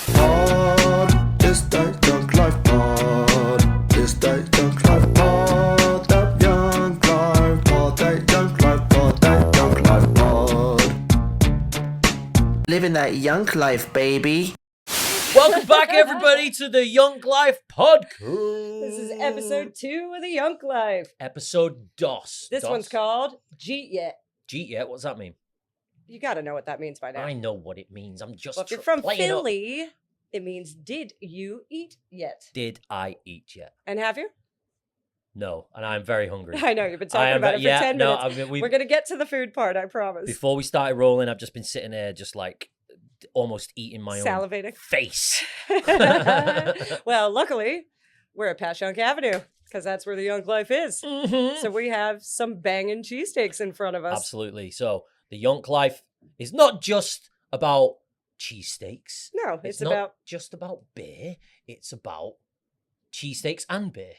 Pod, it's that Yunk Life pod. It's that Yunk Life pod. That Yunk Life pod. That Yunk Life pod. That Yunk Life pod. Living that Yunk Life, baby. Welcome back, everybody, to the Yunk Life podcast. This is episode 2 of the Yunk Life. Episode DOS. This one's called Jeet Yet. Jeet Yet? What's that mean? You got to know what that means by now. I know what it means. I'm just Well, if you're from playing up. Philly, it means did you eat yet? Did I eat yet? And have you? No, and I'm very hungry. I know, you've been talking about it for 10 minutes. I mean, We're going to get to the food part, I promise. Before we started rolling, I've just been sitting there just like almost eating my own Salivating. face. Well, luckily, we're at Passyunk Avenue because that's where the Yunk Life is. Mhm. So we have some banging cheesesteaks in front of us. Absolutely. So the Yunk Life is not just about cheesesteaks. No, it's not about... just about beer. It's about cheesesteaks and beer.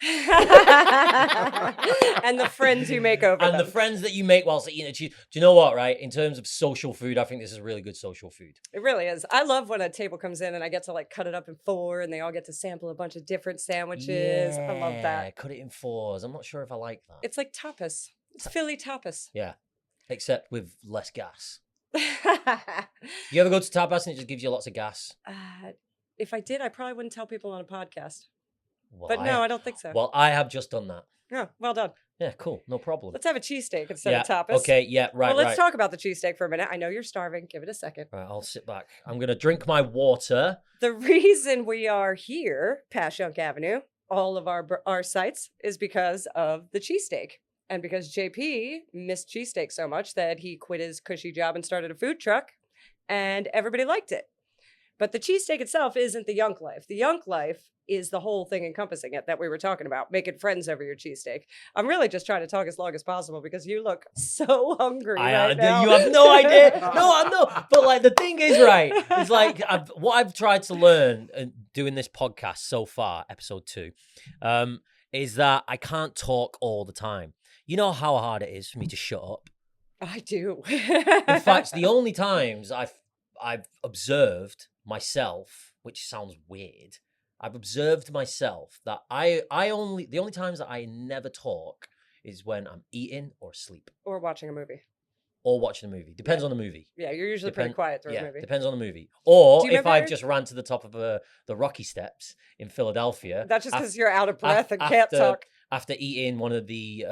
and the friends you make over And them. the friends that you make whilst eating a cheese. Do you know what, right? In terms of social food, I think this is really good social food. It really is. I love when a table comes in and I get to like cut it up in 4 and they all get to sample a bunch of different sandwiches. I love that. Cut it in 4s. I'm not sure if I like that. It's like tapas. It's Philly tapas. Yeah. Except with less gas. You ever go to tapas and it just gives you lots of gas? If I did, I probably wouldn't tell people on a podcast. Well, But no, I don't think so. Well, I have just done that. Oh, well done. Yeah, cool. No problem. Let's have a cheesesteak instead of tapas. Okay, yeah, right, Well, let's talk about the cheesesteak for a minute. I know you're starving. Give it a second. Right, I'll sit back. I'm going to drink my water. The reason we are here, Passyunk Avenue, all of our sites, is because of the cheesesteak. And because JP missed cheesesteak so much that he quit his cushy job and started a food truck, and everybody liked it. But the cheesesteak itself isn't the Yunk Life. The Yunk Life is the whole thing encompassing it that we were talking about, making friends over your cheesesteak. I'm really just trying to talk as long as possible because you look so hungry right now. You have no idea. No, I know. But like the thing is, right, it's like what I've tried to learn doing this podcast so far, episode 2, is that I can't talk all the time. You know how hard it is for me to shut up? I do. In fact, the only times I've observed myself, which sounds weird, I've observed myself that the only times that I never talk is when I'm eating or asleep. Or watching a movie. Or watching a movie. Depends on the movie. Yeah, you're usually pretty quiet through a Yeah, movie. depends on the movie. Or Do you if I've remember- just ran to the top of the Rocky Steps in Philadelphia. That's just because you're out of breath and can't after- talk. After eating one of the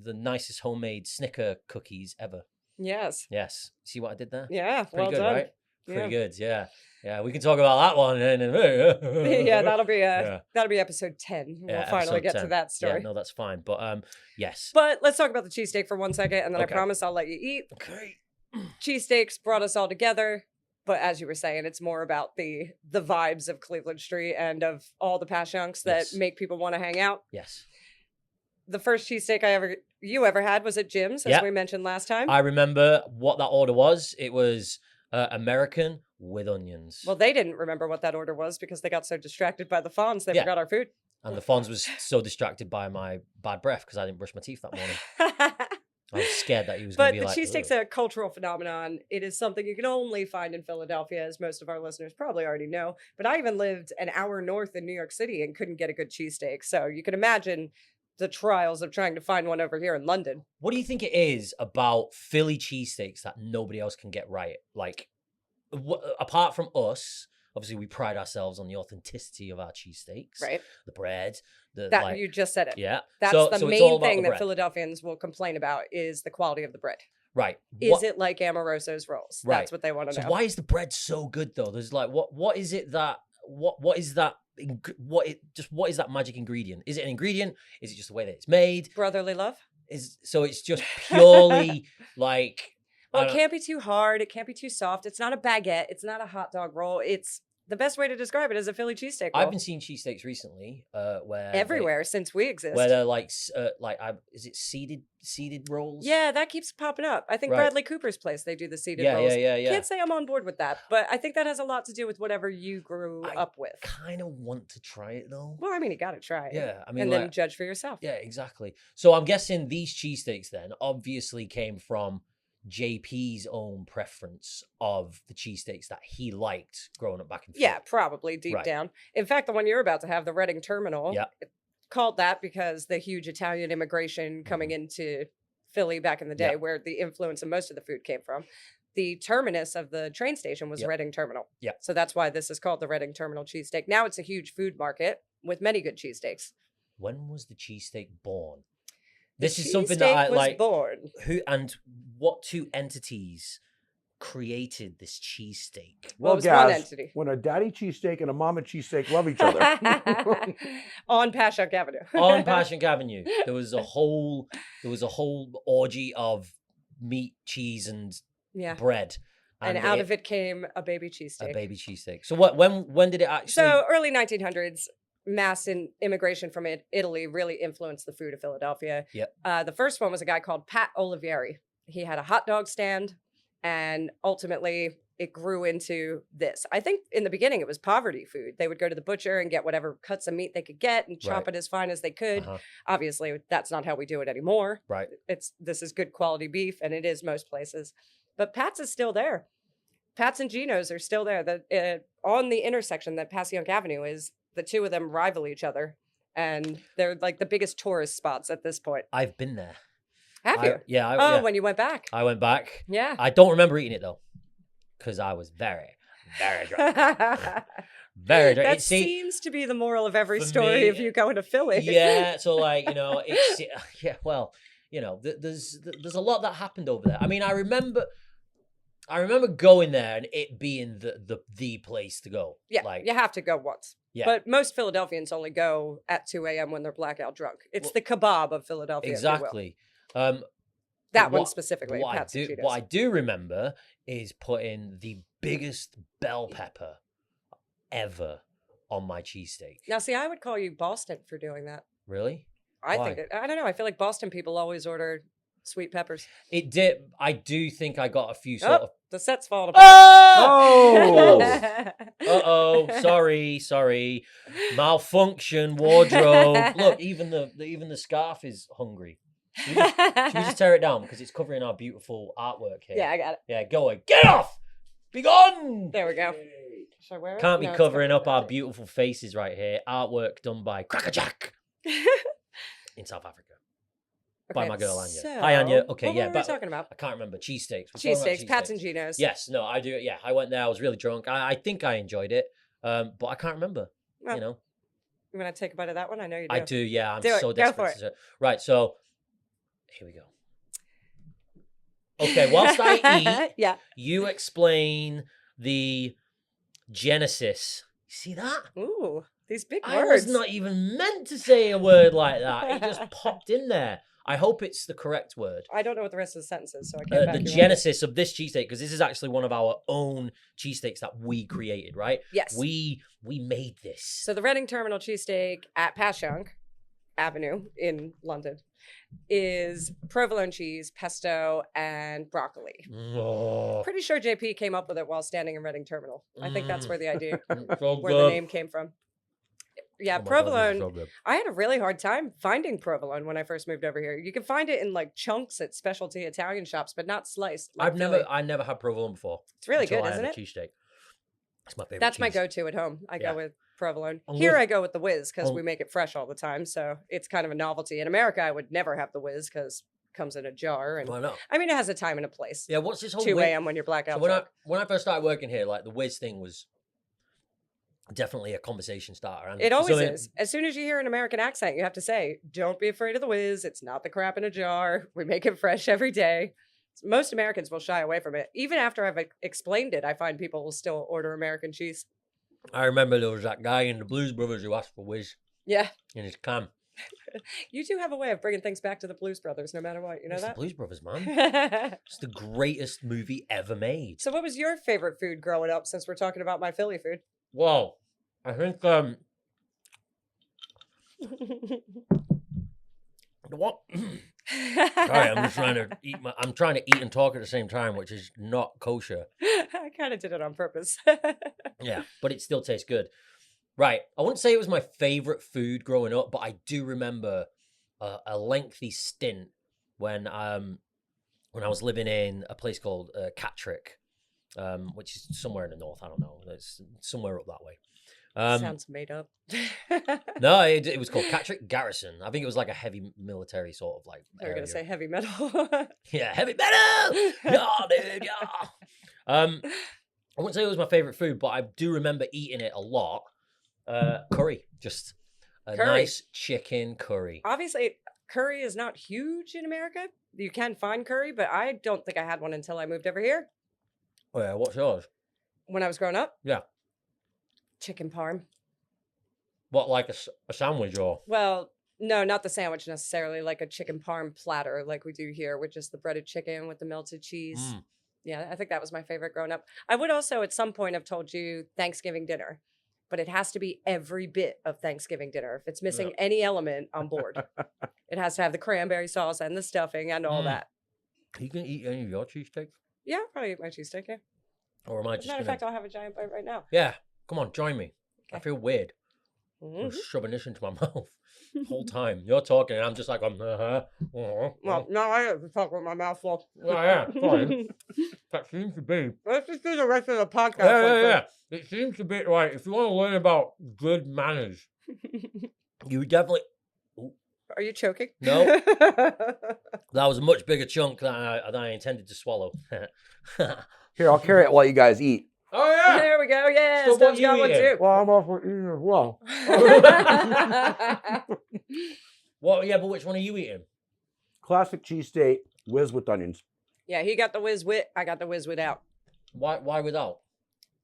nicest homemade Snicker cookies ever. Yes. Yes. See what I did there? Yeah, Pretty well good, done. right? Pretty good, yeah. Yeah, we can talk about that one. Yeah, that'll be Yeah. that'll be episode 10. We'll Yeah, finally episode get 10. to that story. Yeah, no, that's fine. But yes. But let's talk about the cheesesteak for 1 second, and then Okay. I promise I'll let you eat. Okay. Cheesesteaks brought us all together, but as you were saying, it's more about the vibes of Cleveland Street and of all the Passyunks that Yes. make people want to hang out. Yes. The first cheesesteak you ever had was at Jim's, as Yeah. we mentioned last time. I remember what that order was. It was American with onions. Well, they didn't remember what that order was because they got so distracted by the Fonz they Yeah. forgot our food. And the Fonz was so distracted by my bad breath because I didn't brush my teeth that morning. I was scared that he was going But to be the like, cheesesteak's "Ugh." a cultural phenomenon. It is something you can only find in Philadelphia, as most of our listeners probably already know. But I even lived an hour north in New York City and couldn't get a good cheesesteak. So you can imagine the trials of trying to find one over here in London. What do you think it is about Philly cheesesteaks that nobody else can get right? Like, apart from us, obviously we pride ourselves on the authenticity of our cheesesteaks. Right. The bread. That you just said it. Yeah. That's so the it's all main about thing the that bread. Philadelphians will complain about is the quality of the bread. Right. Is it like Amoroso's rolls? Right. That's what they want to So know. why is the bread so good though? There's like what is it that what is that what is that magic ingredient? Is it an ingredient? Is it just the way that it's made? Brotherly love? So it's just purely like Well, it can't be too hard. It can't be too soft. It's not a baguette. It's not a hot dog roll. It's the best way to describe it is a Philly cheesesteak roll. I've been seeing cheesesteaks recently where everywhere since we exist. where they're like is it seeded rolls? Yeah, that keeps popping up. I think Right. Bradley Cooper's place, they do the seeded Yeah, rolls. yeah. Can't say I'm on board with that, but I think that has a lot to do with whatever you grew I up with. Kind of want to try it though. Well, I mean, you got to try it. Yeah, I mean, and like, then judge for yourself. yeah, exactly. So I'm guessing these cheesesteaks then obviously came from JP's own preference of the cheesesteaks that he liked growing up back in Yeah, Philly. probably deep Right. down. In fact, the one you're about to have, the Reading Terminal, Yeah. called that because the huge Italian immigration coming into Philly back in the day, Yeah. where the influence of most of the food came from. The terminus of the train station was Yep. Reading Terminal. Yep. So that's why this is called the Reading Terminal cheesesteak. Now it's a huge food market with many good cheesesteaks. When was the cheesesteak born? The This is something that cheesesteak I was like. born. Who and what two entities created this cheesesteak? Well, Well, it was one Gaz, entity. when a daddy cheesesteak and a mama cheesesteak love each other. On Passyunk Avenue. On Passyunk Avenue, there was a whole orgy of meat, cheese, and Yeah. bread, And out of it came a baby cheesesteak. a baby cheesesteak. So what? When did it actually? So early 1900s, mass immigration from Italy really influenced the food of Philadelphia. Yep. The first one was a guy called Pat Olivieri. He had a hot dog stand, and ultimately it grew into this. I think in the beginning it was poverty food. They would go to the butcher and get whatever cuts of meat they could get and chop Right. it as fine as they could. Uh-huh. Obviously, that's not how we do it anymore. Right. This is good quality beef, and it is most places. But Pat's is still there. Pat's and Geno's are still there. On the intersection that Passyunk Avenue is, the two of them rival each other, and they're like the biggest tourist spots at this point. I've been there. Have you? Yeah. When you went back. I went back. Yeah. I don't remember eating it though, because I was very, very drunk. Very drunk. That seems to be the moral of every for story me, of you going to Philly. Yeah. So like it's yeah. Well, there's a lot that happened over there. I mean, I remember going there and it being the place to go. Yeah, Like you have to go once. Yeah. But most Philadelphians only go at 2 a.m. when they're blackout drunk. It's the kebab of Philadelphia. if you will. exactly. That one what- specifically. What Pat's and Geno's. I do remember is putting the biggest bell pepper ever on my cheesesteak. Now, see, I would call you Boston for doing that. Really? I Why? think I don't know. I feel like Boston people always order sweet peppers. It did. I do think I got a few sort of. The set's falling apart. Oh! Oh! Sorry. Malfunction wardrobe. Look, even the scarf is hungry. Should we just tear it down because it's covering our beautiful artwork here? Yeah, I got it. Yeah, go away. Get off! Be gone! There we go. Should I wear it? Can't be No, it's covering covered. up our beautiful faces right here. Artwork done by Crackerjack in South Africa. By Okay, my girl Anya. so- Hi Anya. Okay, what yeah, were we but talking about? I can't remember. Cheesesteaks. We're talking about Cheesesteaks, Pat's and cheesesteaks. Geno's. Yes, no, I do. Yeah, I went there. I was really drunk. I think I enjoyed it, but I can't remember. Well, You know, You want to take a bite of that one? I know you do. I do. Yeah, I'm Do it. so Go desperate. for it. Right, so here we go. Okay, whilst I eat, Yeah. you explain the genesis. You see that? Ooh, these big I words. was not even meant to say a word like that. It just popped in there. I hope it's the correct word. I don't know what the rest of the sentence is, so I can't back The you up. genesis of this cheesesteak, because this is actually one of our own cheesesteaks that we created, right? Yes. We made this. So the Reading Terminal cheesesteak at Passyunk Avenue in London is provolone cheese, pesto, and broccoli. Oh, Pretty sure JP came up with it while standing in Reading Terminal. I think that's where the idea, so where the good. name came from. Yeah, Oh my God, this is provolone. so good. I had a really hard time finding provolone when I first moved over here. You can find it in like chunks at specialty Italian shops, but not sliced. like Philly. I never had provolone before. It's really until good, I had isn't a it? cheesesteak. It's my favorite. That's my cheese. go-to at home. I Yeah. go with provolone. I'm Here with- I go with the whiz because Oh. we make it fresh all the time, so it's kind of a novelty. In America, I would never have the whiz because it comes in a jar, and Why not? I mean it has a time and a place. Yeah, what's this whole 2 whiz- a.m. when you're blackout So drunk. when I first started working here, like the whiz thing was definitely a conversation starter. And It always so is. As soon as you hear an American accent, you have to say, "Don't be afraid of the whiz. It's not the crap in a jar. We make it fresh every day." Most Americans will shy away from it. Even after I've explained it, I find people will still order American cheese. I remember there was that guy in the Blues Brothers who asked for whiz Yeah, in his can. you do have a way of bringing things back to the Blues Brothers, no matter what. You know It's the that? Blues Brothers, man. It's the greatest movie ever made. So what was your favorite food growing up, since we're talking about my Philly food? Well, I think what? Sorry, I'm just trying to eat. I'm trying to eat and talk at the same time, which is not kosher. I kind of did it on purpose. Yeah, but it still tastes good. Right, I wouldn't say it was my favorite food growing up, but I do remember a lengthy stint when when I was living in a place called Catterick, which is somewhere in the north. I don't know. It's somewhere up that way. Sounds made up. No, it was called Catterick Garrison. I think it was like a heavy military sort of like. They were going to area. say heavy metal. Yeah, heavy metal. Yeah, dude. Yeah. I wouldn't say it was my favorite food, but I do remember eating it a lot. Curry, just a Curry. nice chicken curry. Obviously, curry is not huge in America. You can find curry, but I don't think I had one until I moved over here. Oh yeah, what's yours? When I was growing up, Yeah. chicken parm. What, like a sandwich or? Well, no, not the sandwich necessarily, like a chicken parm platter like we do here with just the breaded chicken with the melted cheese. Mm. Yeah, I think that was my favorite growing up. I would also at some point have told you Thanksgiving dinner, but it has to be every bit of Thanksgiving dinner. If it's missing any element, I'm bored. It has to have the cranberry sauce and the stuffing and all that. You can eat any of your cheesesteaks? Yeah, I'll probably eat my cheesesteak, yeah. Or am I As just a matter gonna... of fact, I'll have a giant bite right now. Yeah, come on, join me. I Okay. feel weird. Mhm. I'm shoving this into my mouth the whole time. You're talking and I'm just like, Well, now I have to talk with my mouth full. Oh, yeah, fine. That seems to be. Let's just do the rest of the podcast. Yeah. It seems to be like, if you want to learn about good manners, you definitely. Are you choking? No. That was a much bigger chunk than I intended to swallow. Here, I'll carry it while you guys eat. Oh, yeah. There we go. Yeah, So what Stubbs you got one eating? too. Well, I'm also eating as well. Well, yeah, but which one are you eating? Classic cheesesteak, whiz with onions. Yeah, he got the whiz wit. I got the whiz without. Why without?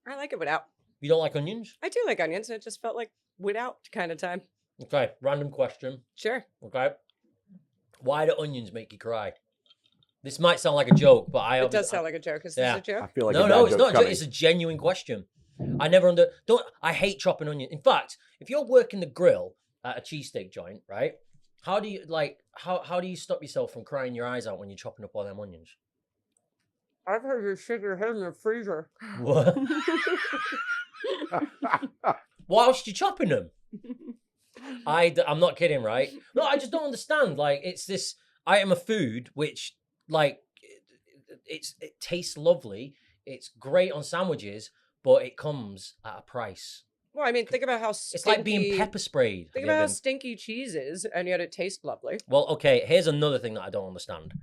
I like it without. You don't like onions? I do like onions. It just felt like without kind of time. Okay, random question. Sure. Okay. Why do onions make you cry? This might sound like a joke, but It does sound like a joke. Is this Yeah. a joke? I feel like No, a bad it's joke's not. coming. It's a genuine question. I never I hate chopping onions. In fact, if you're working the grill at a cheesesteak joint, right? How do you how do you stop yourself from crying your eyes out when you're chopping up all them onions? I've heard you shake your head in the freezer. What? Whilst you're chopping them? I'm not kidding, right? No, I just don't understand. Like, it's this item of food which, like, it tastes lovely. It's great on sandwiches, but it comes at a price. Well, I mean, think about how stinky... It's like being pepper sprayed. Think about how stinky cheese is, and yet it tastes lovely. Well, okay, here's another thing that I don't understand.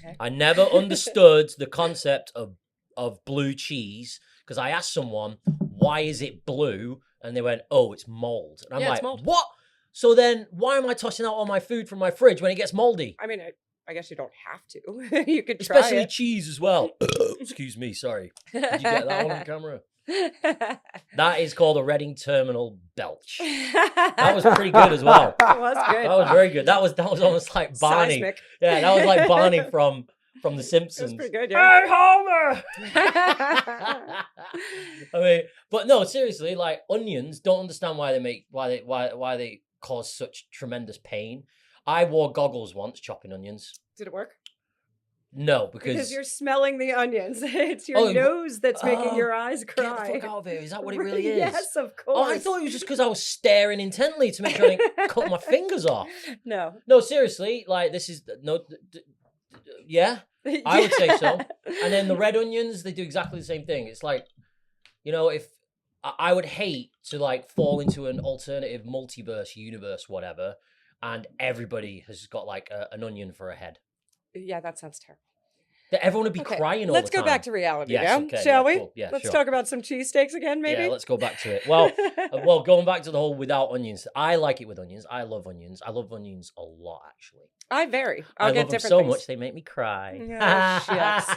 Okay. I never understood the concept of blue cheese because I asked someone, why is it blue? And they went, oh, it's mold. And I'm Yeah, it's like, mold. what? So then why am I tossing out all my food from my fridge when it gets moldy? I mean, I guess you don't have to. You could try Especially it. cheese as well. Excuse me, sorry. Did you get that one on camera? That is called a Reading Terminal belch. That was pretty good as well. It was good. That was very good. That was almost like Barney. Seismic. Yeah, that was like Barney from The It was Simpsons. pretty good, yeah. Hey, Homer! I mean, but no, seriously, like onions, don't understand why they cause such tremendous pain. I wore goggles once chopping onions. Did it work? No, Because you're smelling the onions. It's your nose that's making your eyes get the cry. fuck out of here. Is that what it really is? Yes, of course. Oh, I thought it was just because I was staring intently to make sure I didn't cut my fingers off. No. No, seriously, like this is yeah, I would say so. And then the red onions, they do exactly the same thing. It's like, you know, if I would hate to like fall into an alternative multiverse universe, whatever, and everybody has got like an onion for a head. Yeah, that sounds terrible. Everyone would be crying all Let's the time. go back to reality Yes, now, okay, shall yeah, we? cool. Yeah, Let's sure. talk about some cheesesteaks again, maybe? Yeah, let's go back to it. Well, going back to the whole without onions. I like it with onions. I love onions. I love onions a lot, actually. I vary. I I'll get love them different so things. much they make me cry. Oh, shucks.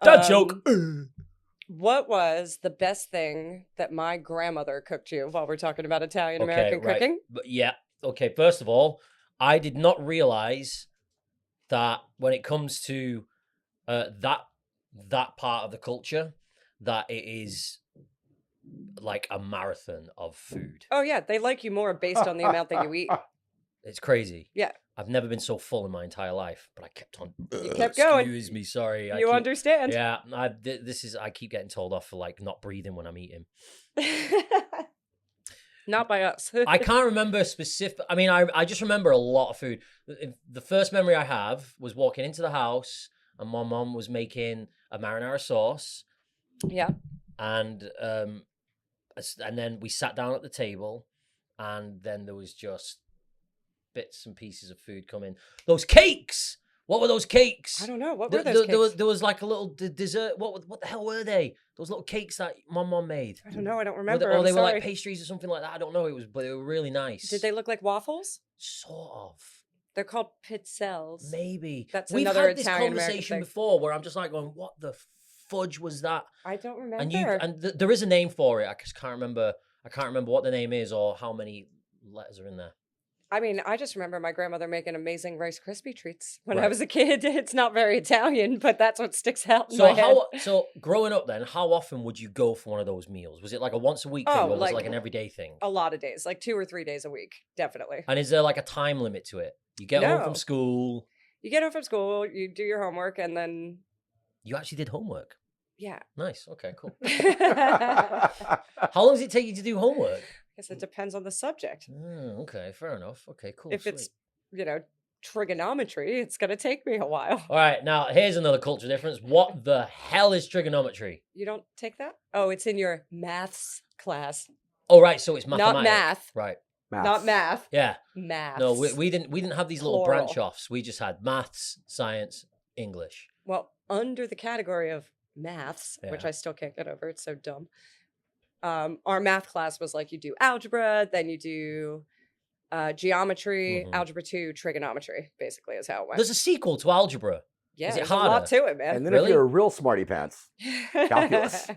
Dad joke. What was the best thing that my grandmother cooked you while we're talking about Italian American right. cooking? But yeah. Okay. First of all, I did not realize that when it comes to that part of the culture, that it is like a marathon of food. Oh, yeah. They like you more based on the amount that you eat. It's crazy. Yeah. I've never been so full in my entire life, but I kept on. You kept going. Excuse me, sorry. You understand. Yeah, I keep getting told off for like not breathing when I'm eating. Not by us. I can't remember specific. I mean, I just remember a lot of food. The first memory I have was walking into the house and my mom was making a marinara sauce. Yeah. And then we sat down at the table, and then there was just bits and pieces of food coming. Those cakes. What were those cakes? I don't know. What were those cakes? There was like a little dessert. What the hell were they? Those little cakes that my mom made. I don't know. I don't remember. Or they I'm were sorry. like pastries or something like that. I don't know. But they were really nice. Did they look like waffles? Sort of. They're called pizzelles. Maybe. That's We've another had this Italian-American conversation thing. before where I'm just like going, what the fudge was that? I don't remember. And there is a name for it. I just can't remember. I can't remember what the name is or how many letters are in there. I mean, I just remember my grandmother making amazing Rice Krispie treats when I Right. was a kid. It's not very Italian, but that's what sticks out in my head. So growing up then, how often would you go for one of those meals? Was it like a once a week thing Oh, or was it like- like an everyday thing? A lot of days, like 2 or 3 days a week, definitely. And is there like a time limit to it? You get home No. from school. You get home from school, you do your homework, and then, You actually did homework. yeah. Nice. Okay, cool. I How long does it take you to do homework? guess it depends on the subject. Okay, fair enough. Okay, cool. If it's, sweet. trigonometry, it's going to take me a while. All right, now here's another culture difference. What the hell is trigonometry? You don't take that? Oh, it's in your maths class. Oh, right, so it's mathematics. Not math. Right. Not math. Yeah. Maths. No, we didn't have these little Plural. branch offs. We just had maths, science, English. Well, under the category of maths, which Yeah. I still can't get over, it's so dumb. Our math class was like you do algebra, then you do geometry, Mhm. algebra 2, trigonometry, basically is how it went. There's a sequel to algebra. Yeah, is it there's a lot harder? to it, man. And then Really? if you're a real smarty pants, calculus.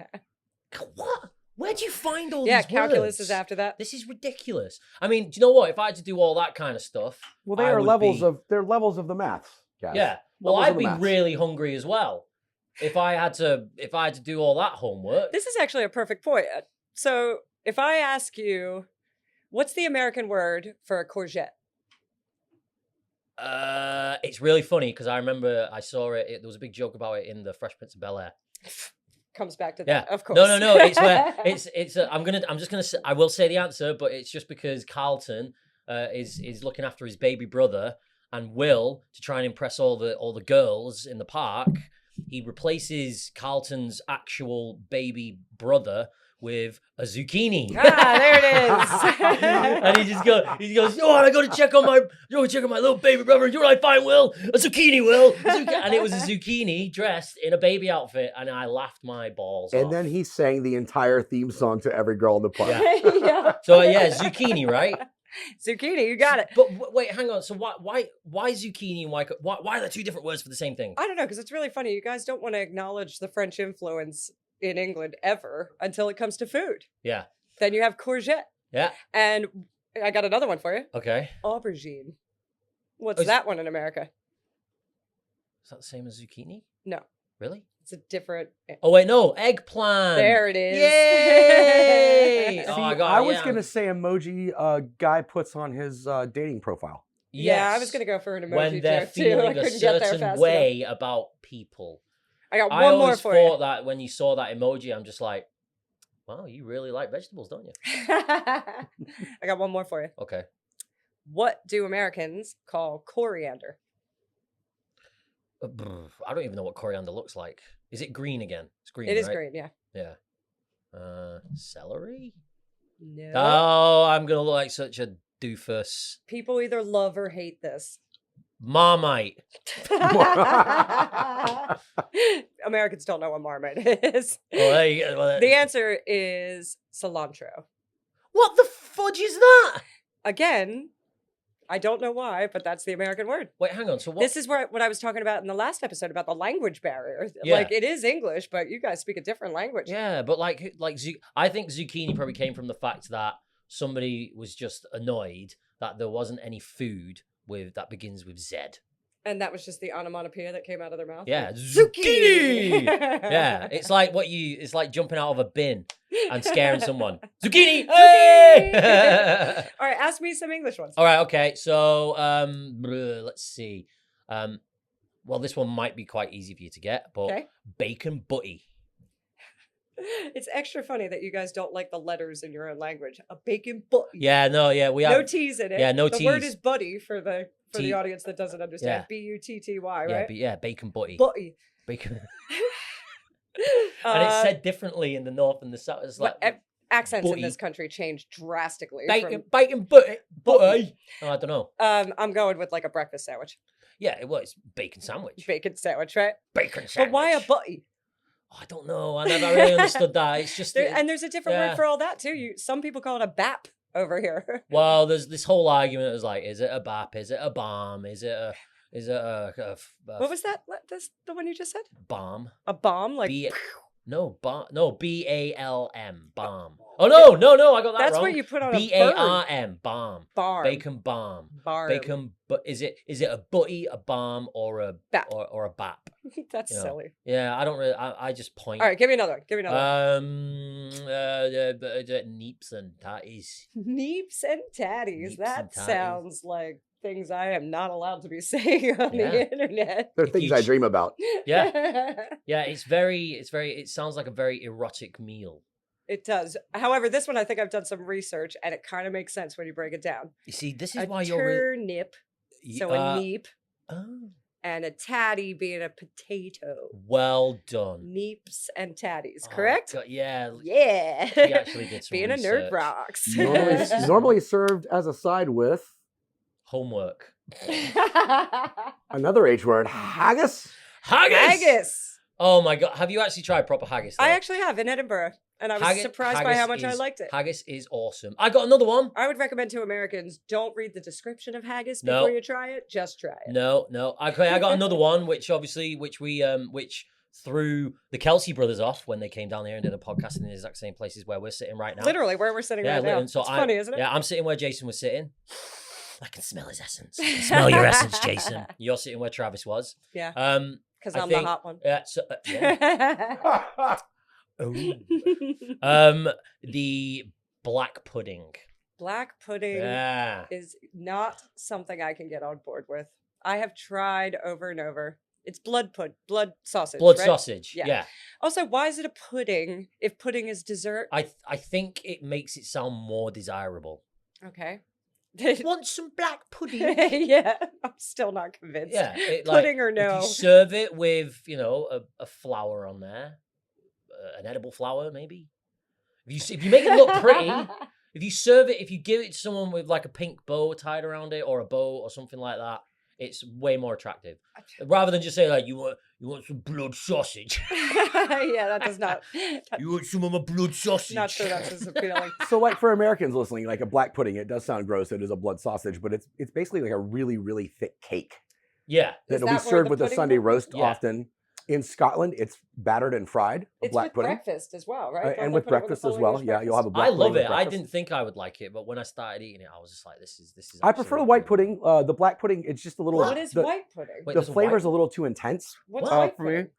What? Where do you find all Yeah, these calculus is words? after that. This is ridiculous. I mean, do you know what? If I had to do all that kind of stuff, Well, they I are would levels be- of they're levels of the maths, guys. Yeah. Well, Levels of I'd the be maths. really hungry as well if I had to do all that homework. This is actually a perfect point. So if I ask you, what's the American word for a courgette? It's really funny because I remember I saw it. There was a big joke about it in the Fresh Prince of Bel-Air. Comes back to Yeah. that, of course. No. It's where it's. I'm just gonna. I will say the answer, but it's just because Carlton is looking after his baby brother, and Will, to try and impress all the girls in the park, he replaces Carlton's actual baby brother with a zucchini. There it is. And he goes, oh, I gotta check on my little baby brother. You know what I find, Will? A zucchini, Will. And it was a zucchini dressed in a baby outfit, and I laughed my balls off. And then he sang the entire theme song to every girl in the park. Yeah. Yeah. So yeah, zucchini, right? Zucchini, you got it. But wait, hang on. So why zucchini and why are there two different words for the same thing? I don't know, because it's really funny. You guys don't want to acknowledge the French influence in England ever until it comes to food. Yeah. Then you have courgette. Yeah. And I got another one for you. Okay. Aubergine. What's Oh, is- that one in America? Is that the same as zucchini? No, Really? it's a different. Oh wait, no, eggplant. There it is. Yay! See, Oh, I got I it, was yeah. gonna say emoji guy puts on his dating profile. Yeah, I Yes. was going to go for an emoji When they're joke too. I feeling a couldn't get there certain fast way about people. enough. I got I one more always for thought that when you saw that emoji, I'm just like, wow, you really like vegetables, don't you? you. I got one more for you. Okay. What do Americans call coriander? I don't even know what coriander looks like. Is it green again? It's green. It is right? green, yeah. Yeah. Celery? No. Oh, I'm gonna look like such a doofus. People either love or hate this. Marmite. Americans don't know what Marmite is. Well, there you go. Well, The answer is cilantro. what the fudge is that? Again, I don't know why, but that's the American word. Wait, hang on. So what? This is what I was talking about in the last episode about the language barrier. Yeah. Like it is English, but you guys speak a different language. Yeah, but I think zucchini probably came from the fact that somebody was just annoyed that there wasn't any food that begins with Z. And that was just the onomatopoeia that came out of their mouth. Yeah, Like, zucchini. Yeah, it's like jumping out of a bin and scaring someone. Zucchini. Hey! All right, ask me some English ones. All right, okay. So, let's see. Well, this one might be quite easy for you to get, but Okay. bacon butty. It's extra funny that you guys don't like the letters in your own language. A bacon butty. Yeah, no, yeah, we have No T's in it. Yeah, no the word T's. is buddy for the T- audience that doesn't understand. Yeah. Butty, yeah, right? bacon butty. Butty. Bacon. And it's said differently in the north and the south. It's like accents butty. in this country change drastically. bacon butty. Oh, I don't know. I'm going with like a breakfast sandwich. Yeah, it was bacon sandwich. Bacon sandwich, right? Bacon sandwich. But why a butty? Oh, I don't know. I never really understood that. It's just And there's a different yeah. word for all that too. Some people call it a bap over here. Well, there's this whole argument. Is like, is it a bap? Is it a bomb? Is it a What was that? That's the one you just said? bomb? A bomb? Like Bomb. No, BALM. Bomb. Oh no! I got that that's wrong. what you put on a BARM. Bomb. Barm. Bacon bomb. Barm. Bacon. But is it a butty, a bomb, or a Bap. or a bap? That's You know. silly. Yeah, I don't really. I just point. All right, give me another one. Give me another one. Neeps and tatties. Neeps and tatties. Neeps That and tatties. sounds like things I am not allowed to be saying on Yeah. the internet. They're If things you I ch- dream about. Yeah. Yeah, it sounds like a very erotic meal. It does. However, this one I think I've done some research and it kind of makes sense when you break it down. You see, this is A why you're turnip, so a neep, oh, and a tatty being a potato. well done. Neeps and tatties, Oh, correct? God, yeah. Yeah. He actually did some being a research. nerd rocks. Normally served as a side with Homework. another H word, haggis. Haggis! Haggis. Oh my God. Have you actually tried proper haggis? I though? actually have in Edinburgh, and I was Haggis- surprised by how haggis much I is- liked it. Haggis is awesome. I got another one. I would recommend to Americans, don't read the description of haggis No. before you try it. Just try it. No. Okay, I got another one, which threw the Kelsey brothers off when they came down here and did a podcast in the exact same places where we're sitting right now. Literally, where we're sitting right now. literally. It's funny, isn't it? Yeah, I'm sitting where Jason was sitting. I can smell his essence. I can smell your essence, Jason. You're sitting where Travis was. Yeah. Because I I'm think- the hot one. Yeah. So, Ooh. The black pudding. Black pudding Yeah. is not something I can get on board with. I have tried over and over. It's blood sausage. Blood right? sausage. Yeah. Yeah. Also, why is it a pudding if pudding is dessert? I think it makes it sound more desirable. Okay. Want some black pudding? Yeah, I'm still not convinced. Yeah. Pudding or no? If you serve it with, a flower on there, an edible flower maybe. If you make it look pretty, if you serve it, if you give it to someone with like a pink bow tied around it or a bow or something like that, it's way more attractive. Rather than just say like you want some blood sausage. Yeah, that does not. You want some of my blood sausage? Not sure that's as appealing. So, like for Americans listening, like a black pudding, it does sound gross. It is a blood sausage, but it's basically like a really, really thick cake Yeah. Is that'll be that where served the with a pudding Sunday comes from? roast Yeah. often. In Scotland, it's battered and fried. A It's black with pudding. breakfast as well, right? Don't And they with put it a breakfast full as well. English Yeah, you'll have a breakfast? black I pudding love with it. I breakfast. didn't think I would like it, but when I started eating it, I was just like, this is. I prefer the actually white really good. pudding. The black pudding, it's just a little. What is the, white pudding? Wait, The there's a flavor's white- a little too intense What's What? white for me. pudding?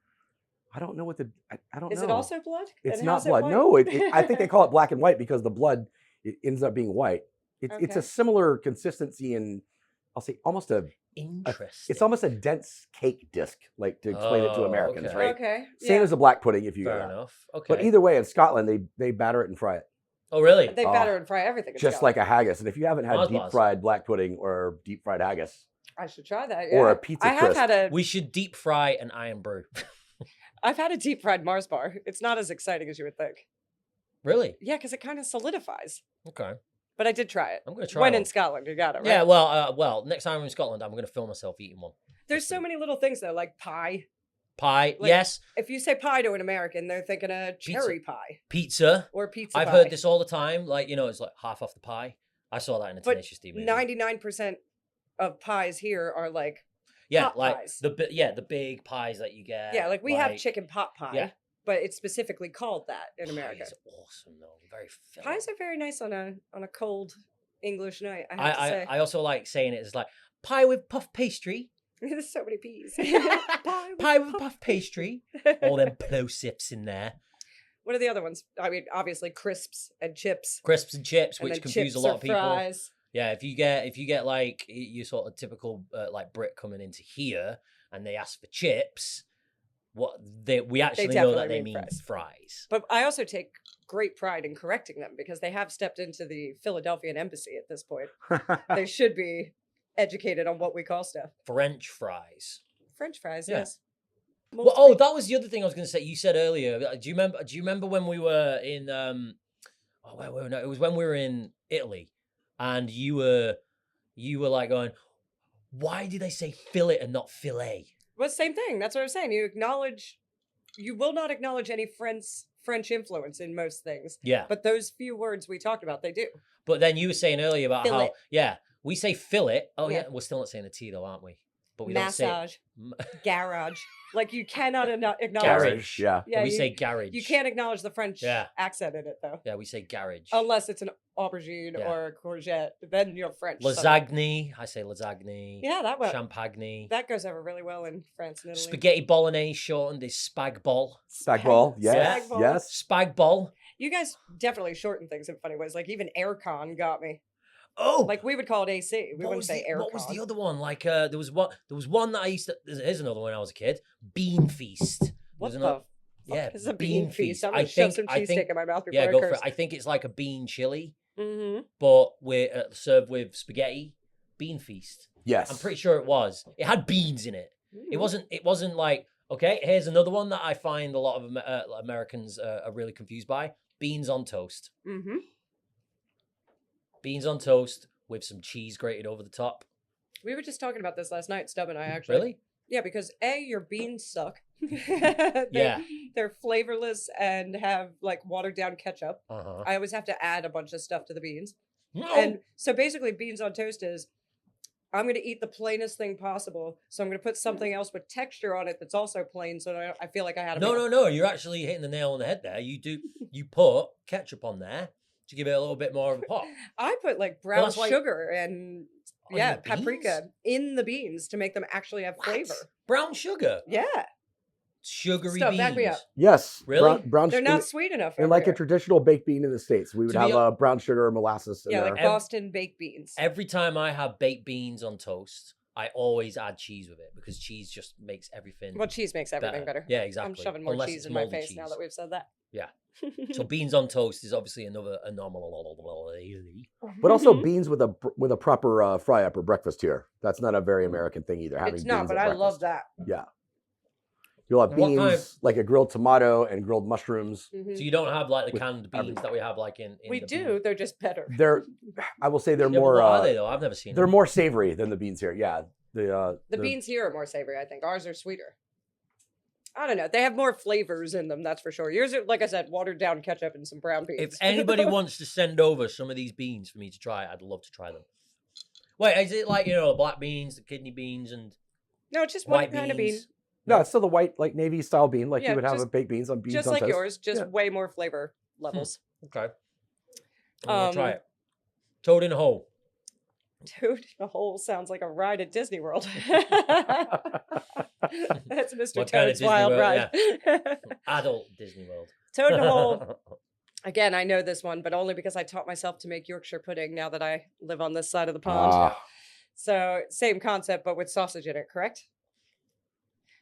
I don't know what the. I don't Is know. it also blood? It's Then not how's it blood. white? No, I think they call it black and white because the blood it ends up being white. It's Okay. a similar consistency and I'll say almost Interesting. it's almost a dense cake disc, like to explain it to Oh, Americans, okay. right? Okay. Same yeah. as a black pudding if you Fair get that. enough. Okay. But either way, in Scotland, they batter it and fry it, Oh, really? They Oh, batter and fry everything. in just Scotland. like a haggis. And if you haven't had Mars deep bars. fried black pudding or deep fried haggis, I should try that. or yeah. a pizza I have crisp. had a. We should deep fry an iron brew. I've had a deep fried Mars bar. It's not as exciting as you would think. Really? Yeah, because it kind of solidifies. Okay. But I did try it. I'm gonna try When one. in Scotland, you got it right. Yeah. Well. Next time I'm in Scotland, I'm gonna film myself eating one. There's so many little things though, like pie. Pie. Like- Yes. If you say pie to an American, they're thinking a cherry pie Pizza. or pizza I've pie. heard this all the time. Like it's like half off the pie. I saw that in a But Tenacious D movie. 99% of pies here are like Yeah, pot like pies. the big pies that you get. yeah, like we have chicken pot pie. yeah. But it's specifically called that in America. Pie is awesome though. Very filling. Pies are very nice on a cold English night. I have to say. I also like saying it as like pie with puff pastry. There's so many peas. Pie with puff pastry. All them plosives in there. What are the other ones? I mean, obviously crisps and chips. Crisps and chips, And which then confuse chips a lot or of people. fries. Yeah, if you get like your sort of typical like Brit coming into here and they ask for chips, we actually know that definitely they mean mean fries. fries. But I also take great pride in correcting them because they have stepped into the Philadelphian embassy at this point. They should be educated on what we call stuff. French fries. French fries, Yeah. yes. Well, oh, that was the other thing I was going to say. You said earlier. Do you remember when we were in? Where were we? No, it was when we were in Italy, and you were like going, "Why did they say fillet and not fillet?" Well, same thing. That's what I was saying. You will not acknowledge any French influence in most things. Yeah. But those few words we talked about, they do. But then you were saying earlier about Fillet. how we say fillet. Oh Yeah. yeah, we're still not saying a T though, aren't we? But we don't say Massage, garage. Like you cannot acknowledge. Garage. Yeah. Yeah, we you, say garage. you can't acknowledge the French Yeah. accent in it though. Yeah, we say garage. Unless it's an aubergine Yeah. or a courgette, then you're French. Lasagne. I say lasagne. Yeah, Champagne. that goes over really well in France and Italy. Spaghetti bolognese shortened is spag bol. Spag ball. Yes. Spag ball. Yes. Spag bol. You guys definitely shorten things in funny ways. Like even aircon got me. Oh, Like we would call it AC. We what wouldn't was say the, aircon. what was the other one? Like there was one that I used to. Here's another one when I was a kid. Bean feast. What There's the another- fuck yeah, is a bean feast? I'm gonna I shove some think- cheesesteak in my mouth before Yeah, I go curse. for it. I think it's like a bean chili, Mm-hmm. but we're served with spaghetti. Bean feast. Yes. I'm pretty sure it was. It had beans in it. It wasn't like, okay, here's another one that I find a lot of Americans are really confused by. Beans on toast. Mm-hmm. Beans on toast with some cheese grated over the top. We were just talking about this last night, Stub and I actually. Really? Yeah, because your beans suck. Yeah. They're flavorless and have like watered down ketchup. Uh-huh. I always have to add a bunch of stuff to the beans. No. And so basically beans on toast is I'm going to eat the plainest thing possible. So I'm going to put something else with texture on it that's also plain so that I feel like I had a meal. No. You're actually hitting the nail on the head there. You put ketchup on there to give it a little bit more of a pop. I put like brown that's why- sugar and On yeah, the beans? paprika in the beans to make them actually have What? flavor. Brown sugar. Yeah. Sugary Stop, beans. back me up. Yes. Really? Brown They're sugar. not sweet enough. And over like a here. traditional baked bean in the States, we would To be have brown sugar or molasses in Yeah, there. like Boston baked beans. Every time I have baked beans on toast, I always add cheese with it because cheese just makes everything Well, cheese makes everything better. Yeah, exactly. I'm shoving more Unless cheese it's in my moldy face now cheese. that we've said that. Yeah. So beans on toast is obviously another anomaly. But also Mhm. beans with a proper fry up or breakfast here. That's not a very American thing either. Having It's not, beans but at I love breakfast. that. Yeah. You'll have What beans kind? like a grilled tomato and grilled mushrooms. Mhm. So you don't have like the With canned beans everything. that we have like in We the do. bean- They're just better. They're, I will say they're Yeah, but more. what are they though? I've never seen They're them. more savory than the beans here. Yeah. The beans here are more savory, I think. Ours are sweeter. I don't know. They have more flavors in them, that's for sure. Yours are, like I said, watered down ketchup and some brown beans. If anybody wants to send over some of these beans for me to try, I'd love to try them. Wait, is it like, the black beans, the kidney beans, and No, it's just one white kind of bean. beans? No, it's still the white, like navy style bean, like Yeah, you would have just- with baked beans on beans Just on like toast. yours, just Yeah. way more flavor levels. Okay. I'm gonna try Um, it. Toad in a hole. Dude, the whole sounds like a ride at Disney World. That's Mr. What kind of Toad's Disney Wild World? Ride. Adult Disney World. Toad in a hole. Again, I know this one, but only because I taught myself to make Yorkshire pudding now that I live on this side of the pond. Ah, So, same concept, but with sausage in it, correct?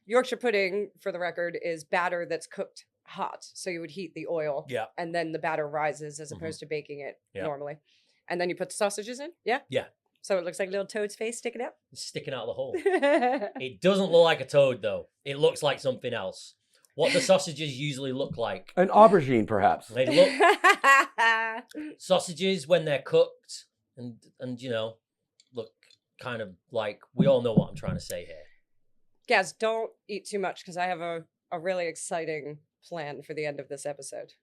Yorkshire pudding, for the record, is batter that's cooked hot. So you would heat the oil, Yeah. and then the batter rises as Mhm. opposed to baking it Yeah. normally. And then you put the sausages in, yeah? Yeah. So it looks like little Toad's face sticking out. It's sticking out of the hole. It doesn't look like a toad, though. It looks like something else. What the sausages usually look like. an aubergine, perhaps. They look sausages when they're cooked and look kind of like, we all know what I'm trying to say here. Gaz, don't eat too much because I have a really exciting plan for the end of this episode.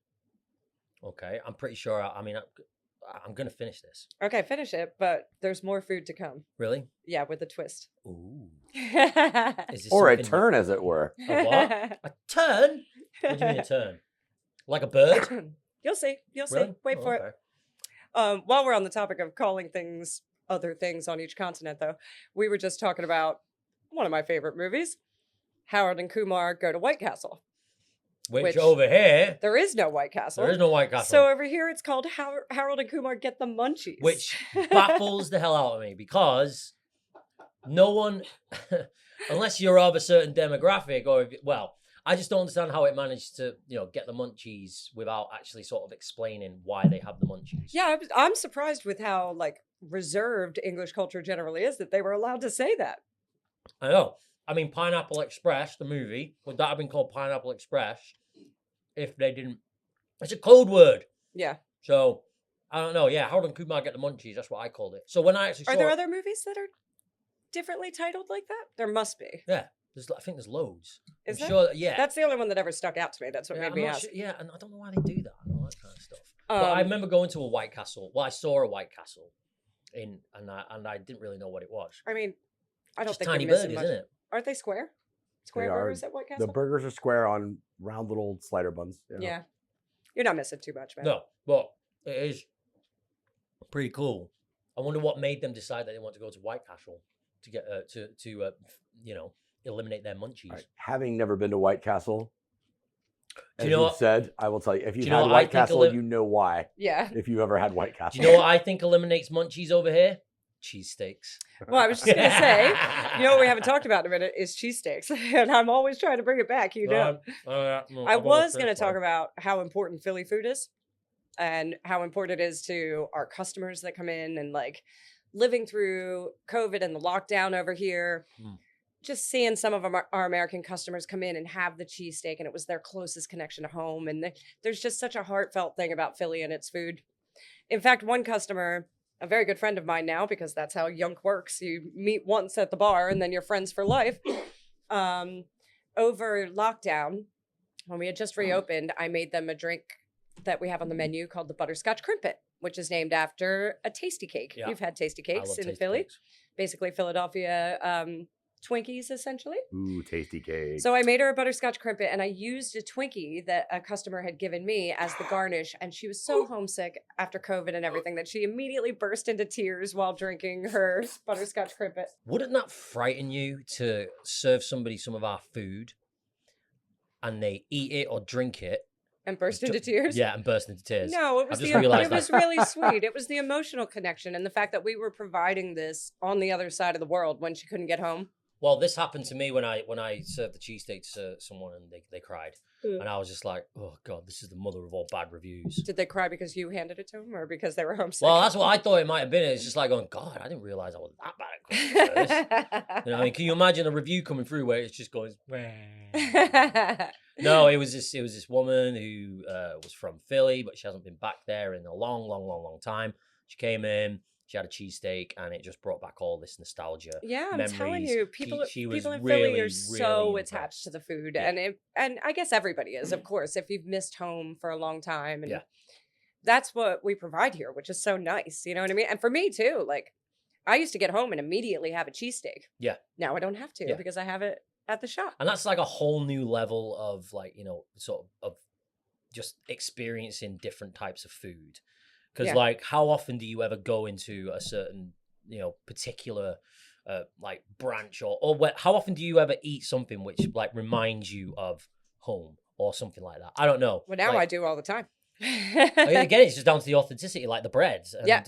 Okay, I'm pretty sure. I'm gonna finish this. Okay, finish it, but there's more food to come. Really? Yeah, with a twist. Ooh. a Is this Or a something- turn, as it were. A what? A turn? What do you mean a turn? Like a bird? You'll see. You'll see. Really? Wait Oh, for okay. it. While we're on the topic of calling things other things on each continent, though, we were just talking about one of my favorite movies, Harold and Kumar Go to White Castle. Which Which- over here, There is no White Castle. there is no White Castle. So over here, it's called Harold and Kumar Get the Munchies. Which baffles the hell out of me because no one, unless you're of a certain demographic, or I just don't understand how it managed to, get the munchies without actually sort of explaining why they have the munchies. Yeah, I'm surprised with how like reserved English culture generally is that they were allowed to say that. I know. I mean, Pineapple Express, the movie, would that have been called Pineapple Express if they didn't? It's a code word. Yeah. So, I don't know. Yeah, how did Kumar get the munchies? That's what I called it. So when I actually saw Are there other movies that are differently titled like that? There must be. Yeah, I think there's loads. Is I'm there? sure, yeah. That's the only one that ever stuck out to me. That's what made I'm me not ask. sure, yeah, and I don't know why they do that and all that kind of stuff. But I remember going to a White Castle. Well, I saw a White Castle and I didn't really know what it was. I mean, I don't Just think tiny you're missing burgers, much. isn't it? Aren't they square? Square They are. burgers at White Castle? The burgers are square on round little slider buns. Yeah. You're not missing too much, man. No, but it is pretty cool. I wonder what made them decide that they want to go to White Castle to get eliminate their munchies. Right. Having never been to White Castle, Do as you know you've what- said, I will tell you, if you've you know had what I White think Castle, you know why. Yeah. If you've ever had White Do Castle. you know what I think eliminates munchies over here? Cheesesteaks. Well, I was just going to say, what we haven't talked about in a minute is cheesesteaks. And I'm always trying to bring it back, I was going to talk about how important Philly food is and how important it is to our customers that come in and like living through COVID and the lockdown over here. Just seeing some of our American customers come in and have the cheesesteak, and it was their closest connection to home. And there's just such a heartfelt thing about Philly and its food. In fact, one customer, a very good friend of mine now, because that's how Yunk works. You meet once at the bar and then you're friends for life. Over lockdown, when we had just reopened, I made them a drink that we have on the menu called the butterscotch crimpet, which is named after a tasty cake. Yeah. You've had tasty I cakes love in tasty Philly, cakes. basically Philadelphia Twinkies, essentially. Ooh, tasty cake. So I made her a butterscotch crimpet, and I used a Twinkie that a customer had given me as the garnish. And she was so homesick after COVID and everything that she immediately burst into tears while drinking her butterscotch crimpet. Wouldn't that frighten you to serve somebody some of our food and they eat it or drink it? And burst into tears? Yeah, and burst into tears. No, it was I've just realised it was that. really sweet. It was the emotional connection and the fact that we were providing this on the other side of the world when she couldn't get home. Well, this happened to me when I served the cheesesteak to someone and they cried. And I was just like, oh, God, this is the mother of all bad reviews. Did they cry because you handed it to them or because they were homesick? Well, that's what I thought it might have been. It's just like going, God, I didn't realise I was that bad at customer service. I mean, can you imagine a review coming through where it's just going, No, it was this woman who was from Philly, but she hasn't been back there in a long time. She came in, she had a cheesesteak, and it just brought back all this nostalgia. Yeah, I'm telling you, people She was in really, Philly are so really attached to the food, Yeah. and I guess everybody is, of course, if you've missed home for a long time, and Yeah. that's what we provide here, which is so nice. You know what I mean? And for me too, like I used to get home and immediately have a cheesesteak. Yeah. Now I don't have to Yeah. because I have it at the shop. And that's like a whole new level of like, sort of just experiencing different types of food. Because Yeah. like, how often do you ever go into a certain, particular like branch or how often do you ever eat something which like reminds you of home or something like that? I don't know. Well, now Like, I do all the time. again, it's just down to the authenticity, like the breads and Yeah.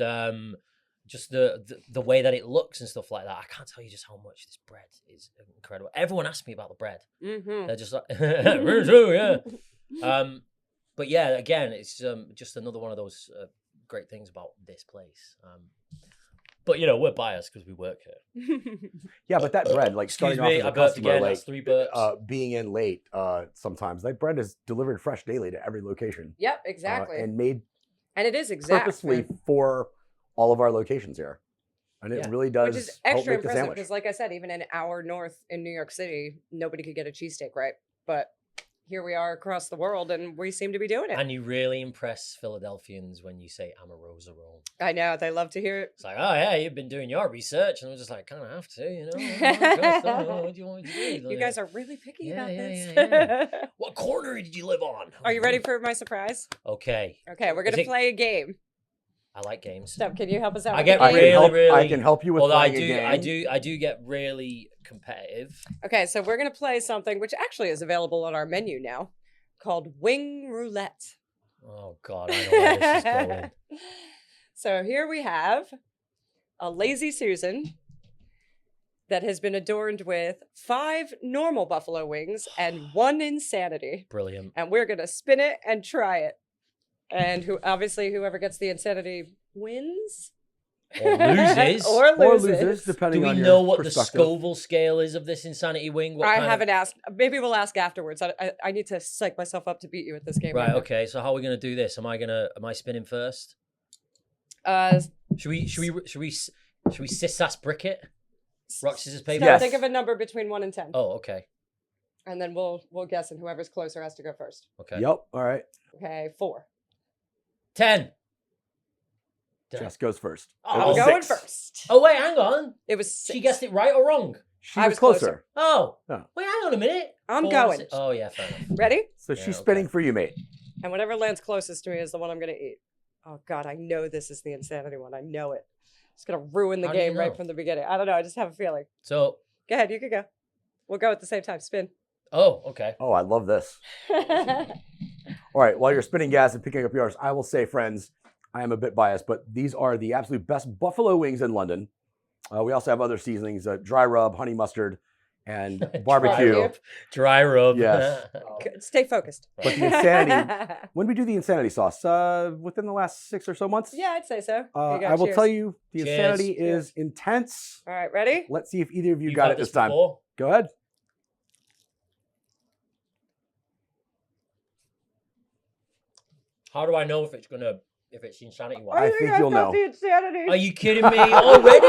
just the way that it looks and stuff like that. I can't tell you just how much this bread is incredible. Everyone asks me about the bread. Mm-hmm. They're just like, very true, yeah. But yeah, again, it's just another one of those great things about this place. But we're biased because we work here. Yeah, but that bread, like Excuse starting off me, as a I burped customer, again. like That's 3 burps. being in late, sometimes that bread is delivered fresh daily to every location. Yep, exactly. And made and it is exact. purposely man. for all of our locations here. And it Yeah. really does Which is help extra make the impressive sandwich. because, like I said, even an hour north in New York City, nobody could get a cheesesteak, right? But here we are across the world, and we seem to be doing it. And you really impress Philadelphians when you say Amorosa roll. I know they love to hear it. It's like, oh yeah, you've been doing your research, and I'm just like, kind of have to, Oh, gosh, what do you want me to do? You guys are really picky about Yeah, this. yeah. What corner did you live on? Are you ready for my surprise? Okay, Okay, we're gonna Is it- play a game. I like games. Steph, can you help us out? I with get the I game? can really, help, really. I can help you with Although I playing a game. I do get really competitive. Okay, so we're gonna play something which actually is available on our menu now, called Wing Roulette. Oh God, I know where this is going. So here we have a Lazy Susan, that has been adorned with 5 normal buffalo wings and 1 insanity. Brilliant. And we're going to spin it and try it. And whoever gets the insanity wins. Or loses. or loses. depending Do on we your know what the perspective. Scoville scale is of this insanity wing? What I kind of- haven't asked. Maybe we'll ask afterwards. I need to psych myself up to beat you at this game. Right. now. Okay. So how are we gonna do this? Am I spinning first? Should we sis-ass brick it? Rock, scissors, paper. No, Yes. think of a number between 1 and 10. Oh, okay. And then we'll guess, and whoever's closer has to go first. Okay. Yep. All right. Okay, 4. 10. Jess goes first. Oh, It I'm was going 6. first. Oh wait, hang on. It was 6. She guessed it right or wrong? She I was was closer. closer. Oh. Oh. Wait, hang on a minute. I'm 4, going. 6 Oh yeah, fair enough. Ready? So Yeah, she's okay. spinning for you, mate. And whatever lands closest to me is the one I'm going to eat. Oh, God, I know this is the insanity one. I know it. It's going to ruin the How do you game right know? from the beginning. I don't know. I just have a feeling. So, Go ahead. You could go. We'll go at the same time. Spin. oh, okay. Oh, I love this. All right, while you're spinning gas and picking up yours, I will say, friends, I am a bit biased, but these are the absolute best buffalo wings in London. We also have other seasonings, dry rub, honey mustard, and barbecue. rub. Dry rub. Yes. Good. Stay focused. But the insanity, when we do the insanity sauce, within the last 6 or so months, Yeah, I'd say so. Here you go. I will Cheers. tell you, the Cheers. insanity Cheers. is intense. All right, ready? Let's see if either of you You've got had it this time. before? Go ahead. How do I know if it's insanity one? I think you'll know. The insanity. Are you kidding me already?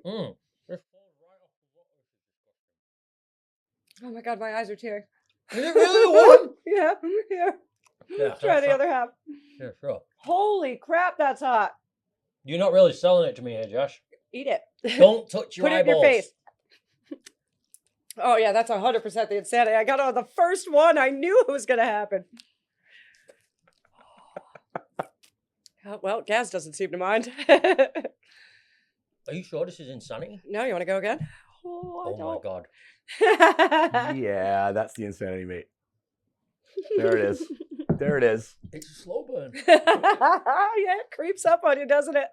Mm. Oh my God, my eyes are tearing. Is it really one? Yeah, yeah. Yeah, Try the other half. Yeah, sure. Holy crap, that's hot. You're not really selling it to me here, Josh. Eat it. Don't touch your Put it in eyeballs. your face. Oh yeah, that's 100% the insanity. I got on the first one. I knew it was going to happen. Well, Gaz doesn't seem to mind. Are you sure this is insanity? No, you want to go again? Oh my god. Yeah, that's the insanity, mate. There it is. There it is. It's a slow burn. Yeah, it creeps up on you, doesn't it?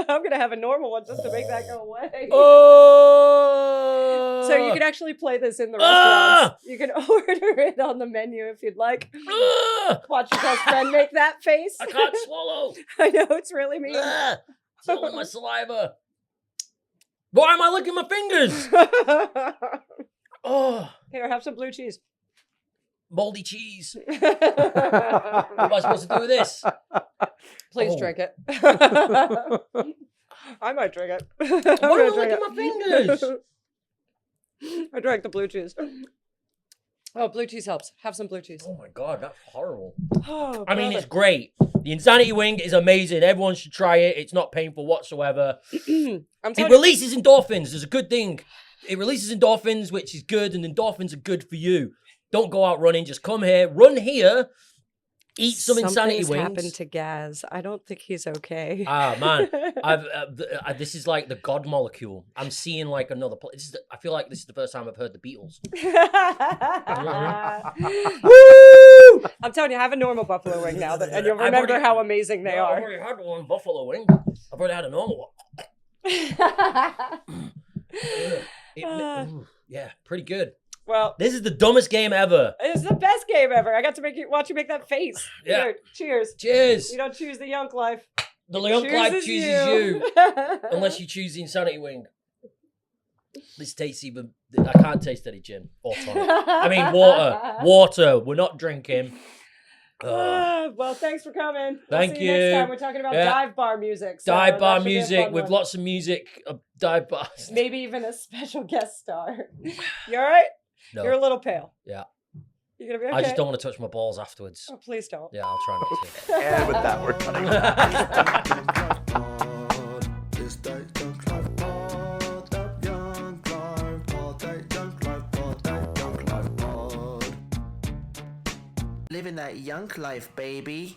I'm going to have a normal one just to make that go away. Oh! So you can actually play this in the Ah! restaurants. You can order it on the menu if you'd like. Ah! Watch your best friend make that face. I can't swallow. I know, it's really mean. Ah! It's all in my saliva. Why am I licking my fingers? Oh, Here, have some blue cheese. moldy cheese. What am I supposed to do with this? Please Oh. drink it. I might drink it. Why am I licking my fingers? I drank the blue cheese. Oh, blue cheese helps. Have some blue cheese. Oh my god, that's horrible. Oh, I mean, brother. it's great. The Insanity Wing is amazing. Everyone should try it. It's not painful whatsoever. I'm It telling you, releases endorphins. There's a good thing. It releases endorphins, which is good, and endorphins are good for you. Don't go out running. Just come here, run here, eat some Insanity something's Wings. happened to Gaz. I don't think he's okay. Ah man, this is like the God molecule. I'm seeing like another. I feel like this is the first time I've heard the Beatles. Woo! I'm telling you, have a normal buffalo wing now, and you'll I've remember already- how amazing they No, I've are. already had one buffalo wing. I've already had a normal one. Yeah, pretty good. Well, This is the dumbest game ever. it's the best game ever. I got to watch you make that face. Yeah. Here, cheers. Cheers. You don't choose the Yunk Life. The Yunk Life chooses you. you. Unless you choose the Insanity Wing. This tastes even. I can't taste any gin or tonic. I mean, water. Water. We're not drinking. Well, thanks for coming. Thank See you next you. time. We're talking about Yeah. dive bar music. so Dive that bar should be a music fun with one. lots of music. Dive bars. Maybe even a special guest star. You all right? No. You're a little pale. Yeah. You gonna be okay? I just don't want to touch my balls afterwards. Oh, please don't. Yeah, I'll try not to. And with that, we're cutting. This day, Yunk Life pod, that Yunk Life pod, that Yunk Life pod, that Yunk Life pod. Living that Yunk Life, baby.